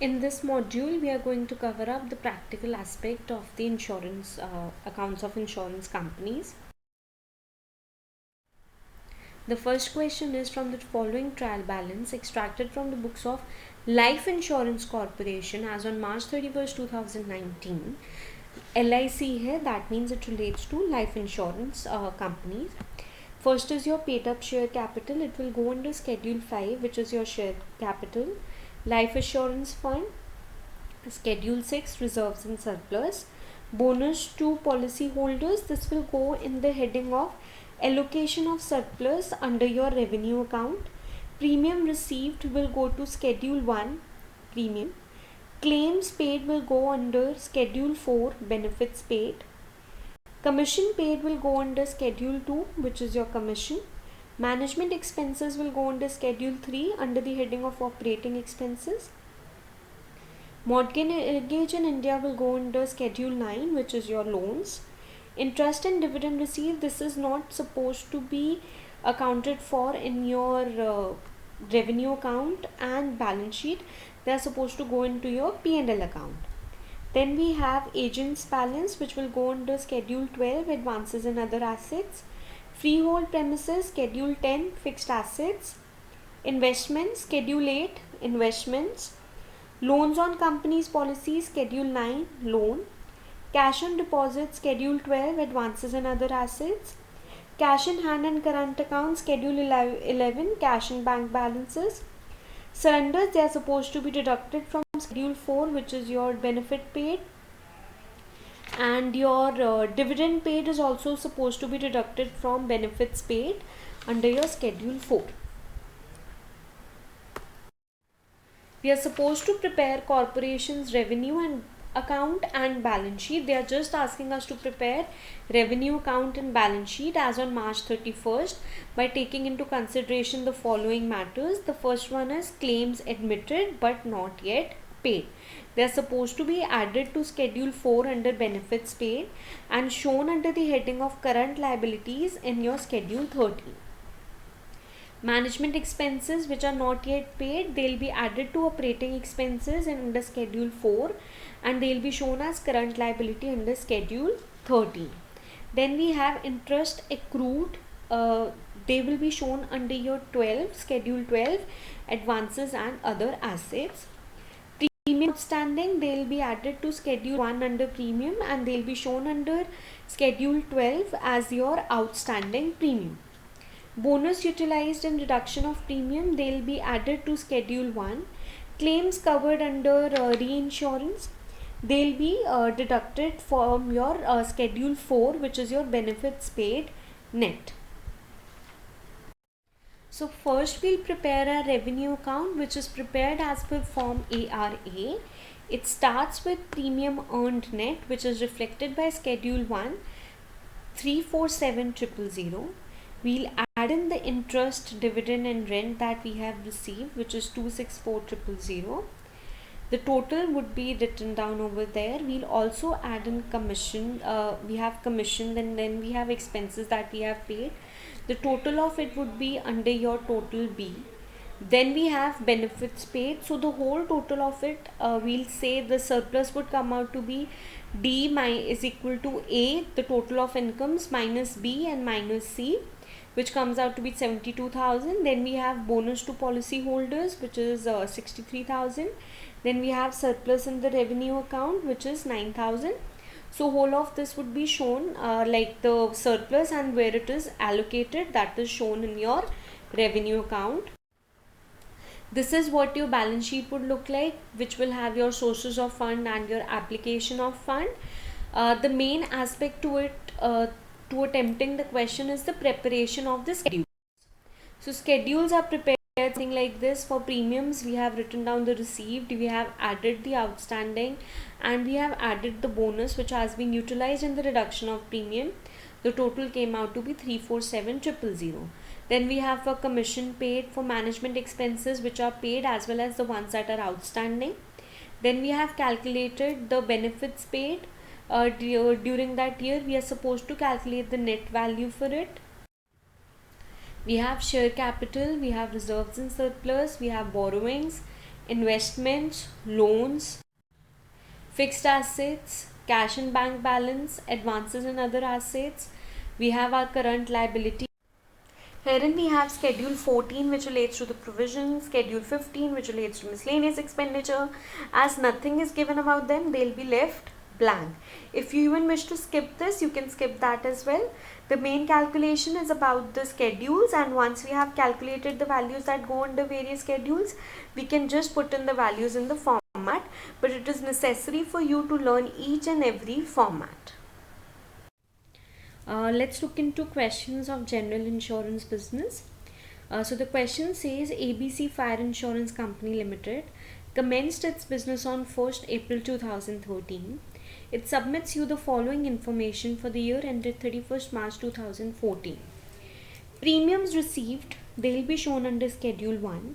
In this module, we are going to cover up the practical aspect of the insurance accounts of insurance companies. The first question is from the following trial balance extracted from the books of Life Insurance Corporation as on March 31st, 2019. LIC here, that means it relates to life insurance companies. First is your paid up share capital. It will go under Schedule 5, which is your share capital. Life Assurance Fund. Schedule 6, reserves and surplus. Bonus to policy holders. This will go in the heading of allocation of surplus under your revenue account. Premium received will go to Schedule 1, premium. Claims paid will go under Schedule 4, benefits paid. Commission paid will go under Schedule 2, which is your commission. Management expenses will go under Schedule 3 under the heading of operating expenses. Mortgage in India will go under Schedule 9, which is your loans. Interest and dividend received, this is not supposed to be accounted for in your revenue account and balance sheet. They are supposed to go into your P&L account. Then we have agents balance, which will go under Schedule 12, advances and other assets. Freehold premises, Schedule 10, fixed assets. Investments, Schedule 8, investments. Loans on companies policies, Schedule 9, loan. Cash on deposit, Schedule 12, advances and other assets. Cash in hand and current accounts, Schedule 11, cash and bank balances. Surrenders, they are supposed to be deducted from Schedule 4, which is your benefit paid. And your dividend paid is also supposed to be deducted from benefits paid under your Schedule 4. We are supposed to prepare corporation's revenue and account and balance sheet. They are just asking us to prepare revenue account and balance sheet as on March 31st by taking into consideration the following matters. The first one is claims admitted but not yet paid. They are supposed to be added to Schedule 4 under benefits paid and shown under the heading of current liabilities in your Schedule 13. Management expenses which are not yet paid, they will be added to operating expenses and under Schedule 4 and they will be shown as current liability under Schedule 13. Then we have interest accrued, they will be shown under your Schedule 12, advances and other assets. Premium outstanding, they will be added to Schedule 1 under premium and they will be shown under Schedule 12 as your outstanding premium. Bonus utilized in reduction of premium, they will be added to Schedule 1. Claims covered under reinsurance, they will be deducted from your Schedule 4, which is your benefits paid net. So first we'll prepare a revenue account which is prepared as per Form ARA. It starts with premium earned net, which is reflected by Schedule 1 347,000. We'll add in the interest, dividend and rent that we have received, which is 264,000. The total would be written down over there. We'll also add in commission. We have commission and then we have expenses that we have paid. The total of it would be under your total B. Then we have benefits paid. So the whole total of it, we'll say the surplus would come out to be D is equal to A, the total of incomes, minus B and minus C, which comes out to be 72,000. Then we have bonus to policy holders, which is 63,000. Then we have surplus in the revenue account, which is 9,000. So whole of this would be shown like the surplus and where it is allocated, that is shown in your revenue account. This is what your balance sheet would look like, which will have your sources of fund and your application of fund. The main aspect to it, to attempting the question, is the preparation of the schedules. So schedules are prepared thing like this. For premiums, we have written down the received, we have added the outstanding and we have added the bonus which has been utilized in the reduction of premium. The total came out to be 347,000. Then we have for commission paid, for management expenses which are paid as well as the ones that are outstanding. Then we have calculated the benefits paid. During that year we are supposed to calculate the net value for it. We have share capital, we have reserves and surplus, we have borrowings, investments, loans, fixed assets, cash and bank balance, advances and other assets. We have our current liability. Herein we have Schedule 14 which relates to the provision, Schedule 15 which relates to miscellaneous expenditure. As nothing is given about them, they'll be left blank. If you even wish to skip this, you can skip that as well. The main calculation is about the schedules, and once we have calculated the values that go under various schedules, we can just put in the values in the format, but it is necessary for you to learn each and every format. Let's look into questions of general insurance business. So the question says ABC Fire Insurance Company Limited commenced its business on 1st April 2013. It submits you the following information for the year ended 31st March 2014. Premiums received, they will be shown under Schedule 1.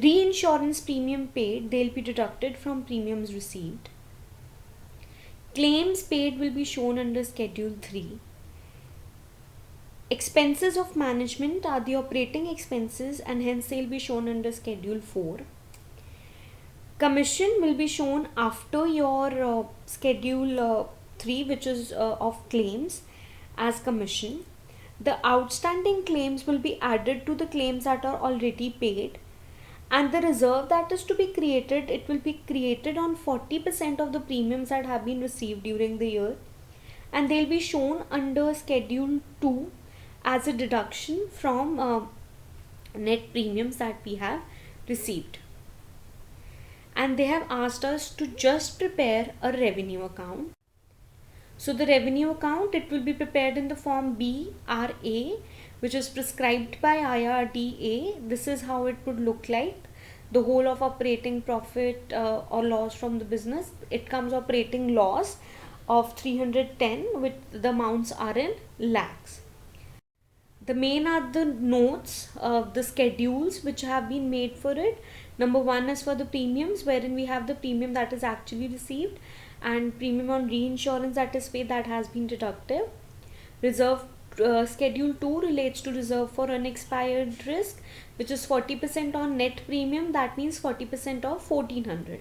Reinsurance premium paid, they will be deducted from premiums received. Claims paid will be shown under Schedule 3. Expenses of management are the operating expenses, and hence they will be shown under Schedule 4. Commission will be shown after your Schedule 3, which is of claims, as commission. The outstanding claims will be added to the claims that are already paid, and the reserve that is to be created, it will be created on 40% of the premiums that have been received during the year, and they'll be shown under Schedule 2 as a deduction from net premiums that we have received. And they have asked us to just prepare a revenue account. So the revenue account, it will be prepared in the form BRA, which is prescribed by IRDA. This is how it would look like. The whole of operating profit or loss from the business. It comes operating loss of 310, with the amounts are in lakhs. The main are the notes of the schedules which have been made for it. Number 1 is for the premiums, wherein we have the premium that is actually received and premium on reinsurance that is paid, that has been deducted. Reserve Schedule 2 relates to reserve for unexpired risk, which is 40% on net premium, that means 40% of 1400.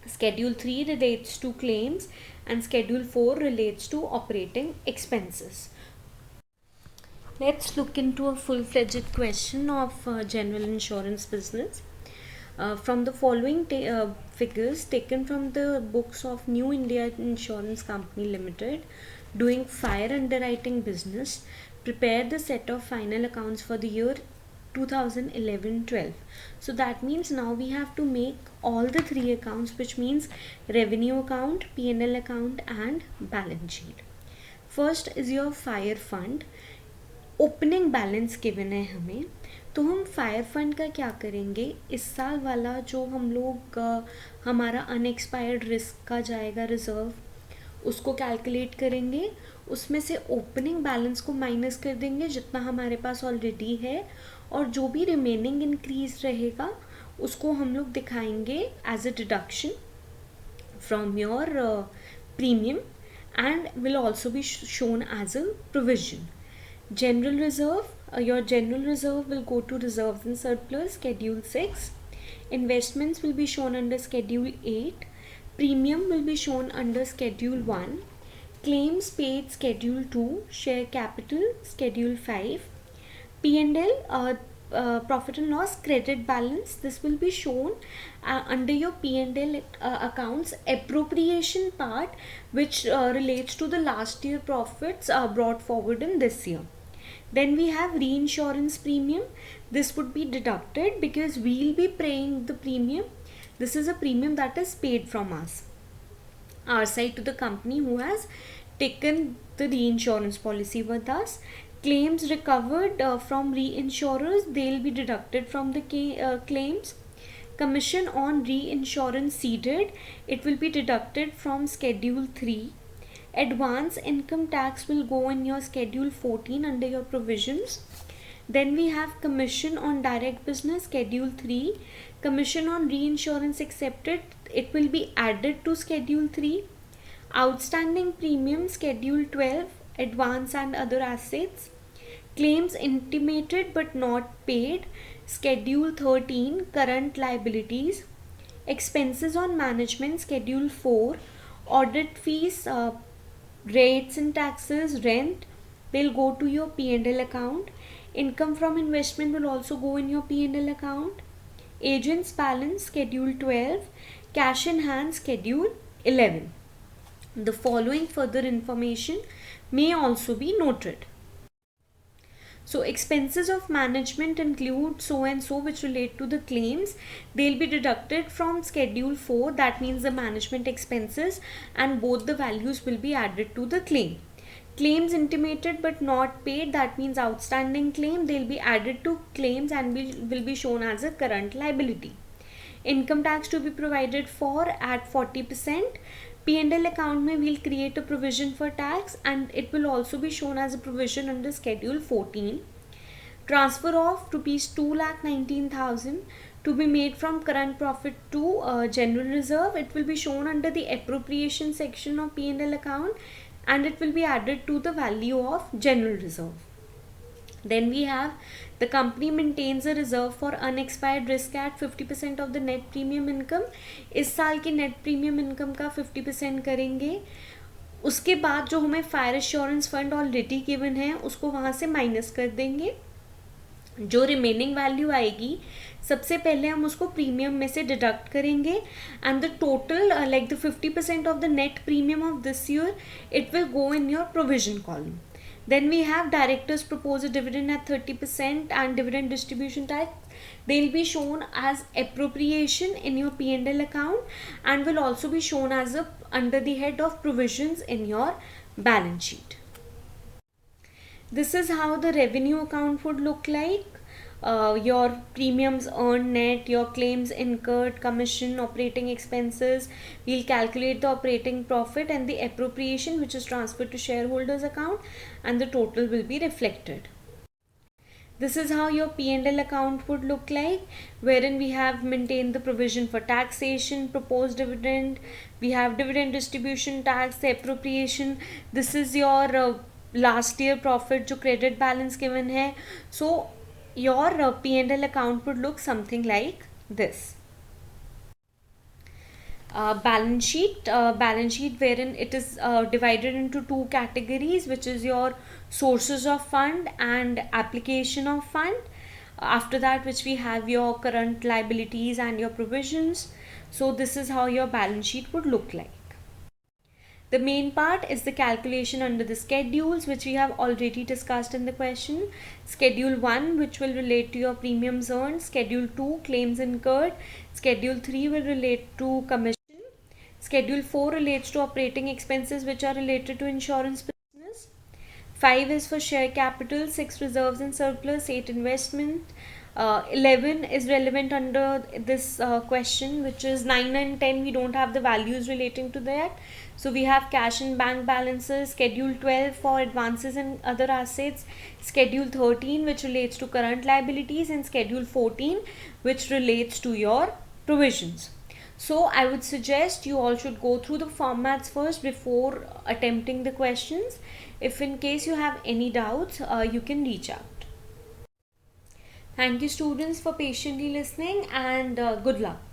Schedule 3 relates to claims, and Schedule 4 relates to operating expenses. Let's look into a full-fledged question of general insurance business. From the following figures taken from the books of New India Insurance Company Limited, doing fire underwriting business, prepare the set of final accounts for the year 2011-12. So that means now we have to make all the 3 accounts, which means revenue account, P&L account and balance sheet. First is your fire fund. Opening balance given है हमें, तो हम fire fund का क्या करेंगे, इस साल वाला जो हम लोग हमारा अनएक्सपायर्ड रिस्क का जाएगा रिज़र्व, उसको कैलकुलेट करेंगे, उसमें से ओपनिंग बैलेंस को माइनस कर देंगे जितना हमारे पास ऑलरेडी है, और जो भी रिमेनिंग इंक्रीज रहेगा उसको हम लोग दिखाएंगे as a deduction from your premium and will also be shown as a provision. General reserve, your general reserve will go to reserves and surplus, Schedule 6. Investments will be shown under Schedule 8. Premium will be shown under Schedule 1. Claims paid, Schedule 2. Share capital, Schedule 5. P&L, profit and loss credit balance, this will be shown under your P&L accounts appropriation part, which relates to the last year profits brought forward in this year. Then we have reinsurance premium. This would be deducted because we'll be paying the premium. This is a premium that is paid from us, our side, to the company who has taken the reinsurance policy with us. Claims recovered from reinsurers, they'll be deducted from the claims. Commission on reinsurance ceded, it will be deducted from Schedule 3. Advance income tax will go in your Schedule 14 under your provisions. Then we have commission on direct business, Schedule 3. Commission on reinsurance accepted, it will be added to Schedule 3. Outstanding premium, Schedule 12. Advance and other assets. Claims intimated but not paid, Schedule 13, current liabilities. Expenses on management, Schedule 4, audit fees, rates and taxes, rent, they'll go to your P&L account. Income from investment will also go in your P&L account. Agents balance, Schedule 12, cash in hand, Schedule 11. The following further information may also be noted. So expenses of management include so and so which relate to the claims. They'll be deducted from Schedule 4, that means the management expenses, and both the values will be added to the claim. Claims intimated but not paid, that means outstanding claim, they'll be added to claims and will be shown as a current liability. Income tax to be provided for at 40%. P&L account mein we'll create a provision for tax and it will also be shown as a provision under Schedule 14. Transfer of rupees 2,19,000 to be made from current profit to general reserve. It will be shown under the appropriation section of P&L account and it will be added to the value of general reserve. Then we have the company maintains a reserve for unexpired risk at 50% of the net premium income. इस साल की net premium income का 50% करेंगे. उसके बाद जो हमें fire assurance fund already given है उसको वहाँ से माइनस कर देंगे. जो रिमेनिंग वैल्यू आएगी सबसे पहले हम उसको प्रीमियम में से डिडक्ट करेंगे and the total like the 50% of the net premium of this year it will go in your provision column. Then we have directors propose a dividend at 30% and dividend distribution tax. They'll be shown as appropriation in your P&L account and will also be shown as under the head of provisions in your balance sheet. This is how the revenue account would look like. Your premiums earned net, your claims incurred, commission, operating expenses. We'll calculate the operating profit and the appropriation which is transferred to shareholders account and the total will be reflected. This is how your P&L account would look like, wherein we have maintained the provision for taxation, proposed dividend, we have dividend distribution tax, the appropriation. This is your last year profit जो credit balance given है. So your P&L account would look something like this. Balance sheet wherein it is divided into two categories, which is your sources of fund and application of fund. After that, which we have your current liabilities and your provisions. So this is how your balance sheet would look like. The main part is the calculation under the schedules, which we have already discussed in the question. Schedule 1, which will relate to your premiums earned. Schedule 2, claims incurred. Schedule 3 will relate to commission. Schedule 4 relates to operating expenses which are related to insurance business. 5 is for share capital, 6 reserves and surplus, 8 investment. 11 is relevant under this question, which is 9 and 10 we don't have the values relating to that. So we have cash and bank balances. Schedule 12 for advances and other assets. Schedule 13 which relates to current liabilities, and Schedule 14 which relates to your provisions. So I would suggest you all should go through the formats first before attempting the questions. If in case you have any doubts, you can reach out. Thank you students for patiently listening and good luck.